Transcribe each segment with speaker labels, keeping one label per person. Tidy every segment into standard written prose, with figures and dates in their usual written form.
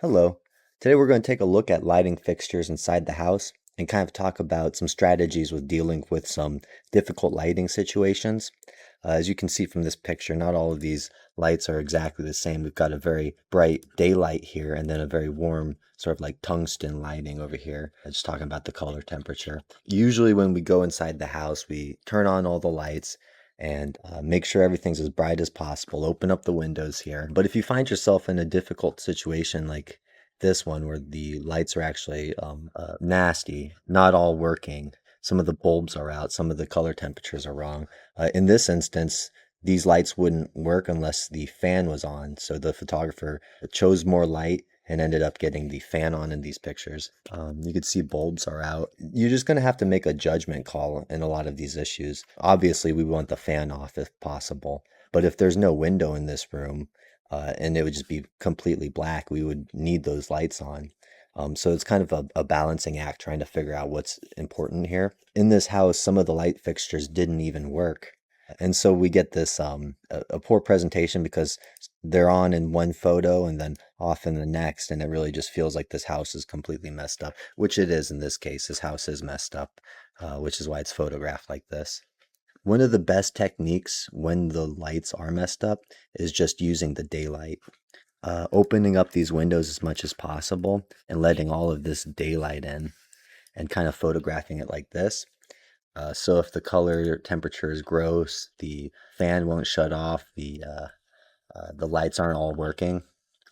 Speaker 1: Hello. Today we're going to take a look at lighting fixtures inside the house and kind of talk about some strategies with dealing with some difficult lighting situations. As you can see from this picture, not all of these lights are exactly the same. We've got a very bright daylight here and then a very warm sort of like tungsten lighting over here. Just talking about the color temperature. Usually when we go inside the house, we turn on all the lights and make sure everything's as bright as possible. Open up the windows here. But if you find yourself in a difficult situation like this one where the lights are actually nasty, not all working, some of the bulbs are out, some of the color temperatures are wrong. In this instance, these lights wouldn't work unless the fan was on. So the photographer chose more light and ended up getting the fan on in these pictures. You could see bulbs are out. You're just going to have to make a judgment call in a lot of these issues. Obviously, we want the fan off if possible, but if there's no window in this room and it would just be completely black, we would need those lights on. So it's kind of a balancing act trying to figure out what's important here. In this house, some of the light fixtures didn't even work. And so we get this a poor presentation because they're on in one photo and then off in the next, and it really just feels like this house is completely messed up, which it is in this case. This house is messed up, which is why it's photographed like this. One of the best techniques when the lights are messed up is just using the daylight. Opening up these windows as much as possible and letting all of this daylight in and kind of photographing it like this. So if the color temperature is gross, the fan won't shut off, the lights aren't all working.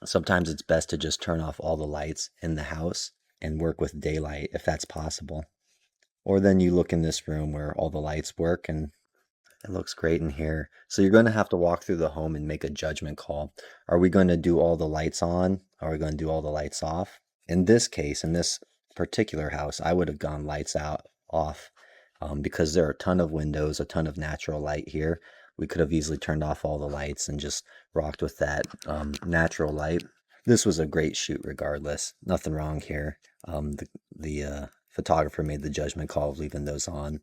Speaker 1: Sometimes it's best to just turn off all the lights in the house and work with daylight if that's possible. Or then you look in this room where all the lights work and it looks great in here. So you're going to have to walk through the home and make a judgment call. Are we going to do all the lights on? Are we going to do all the lights off? In this case, in this particular house, I would have gone lights out off because there are a ton of windows, a ton of natural light here. We could have easily turned off all the lights and just rocked with that natural light. This was a great shoot regardless. Nothing wrong here. The photographer made the judgment call of leaving those on.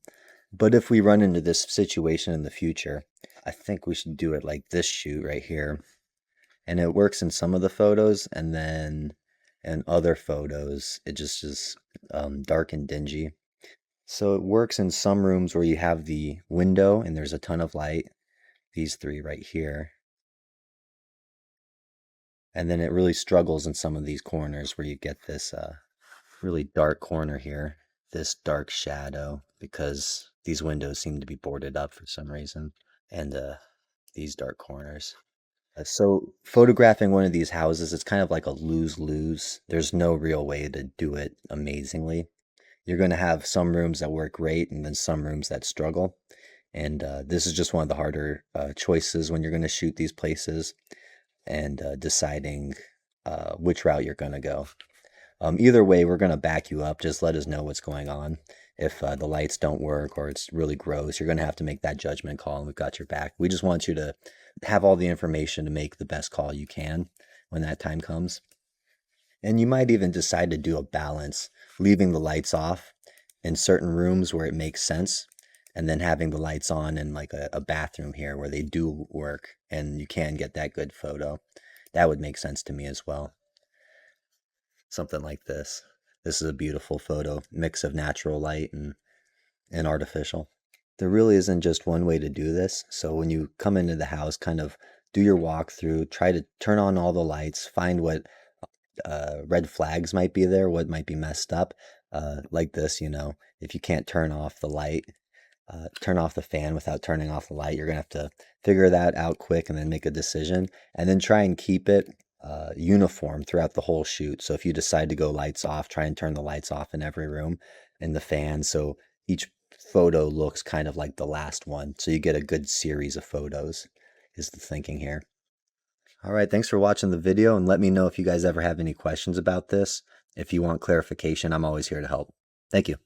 Speaker 1: But if we run into this situation in the future, I think we should do it like this shoot right here. And it works in some of the photos, and then in other photos, it just is dark and dingy. So it works in some rooms where you have the window and there's a ton of light, these three right here. And then it really struggles in some of these corners where you get this really dark corner here, this dark shadow, because these windows seem to be boarded up for some reason, and these dark corners. So photographing one of these houses, it's kind of like a lose-lose. There's no real way to do it amazingly. You're going to have some rooms that work great and then some rooms that struggle. And this is just one of the harder choices when you're going to shoot these places and deciding which route you're going to go. Either way, we're going to back you up. Just let us know what's going on. If the lights don't work or it's really gross, you're going to have to make that judgment call, and we've got your back. We just want you to have all the information to make the best call you can when that time comes. And you might even decide to do a balance, leaving the lights off in certain rooms where it makes sense, and then having the lights on in like a bathroom here where they do work and you can get that good photo. That would make sense to me as well. Something like this. This is a beautiful photo, mix of natural light and artificial. There really isn't just one way to do this. So when you come into the house, kind of do your walkthrough, try to turn on all the lights, find what red flags might be there, what might be messed up. Like this, if you can't turn off the light, turn off the fan without turning off the light, you're going to have to figure that out quick and then make a decision. And then try and keep it uniform throughout the whole shoot. So if you decide to go lights off, try and turn the lights off in every room and the fan. So each photo looks kind of like the last one. So you get a good series of photos is the thinking here. All right, thanks for watching the video, and let me know if you guys ever have any questions about this. If you want clarification, I'm always here to help. Thank you.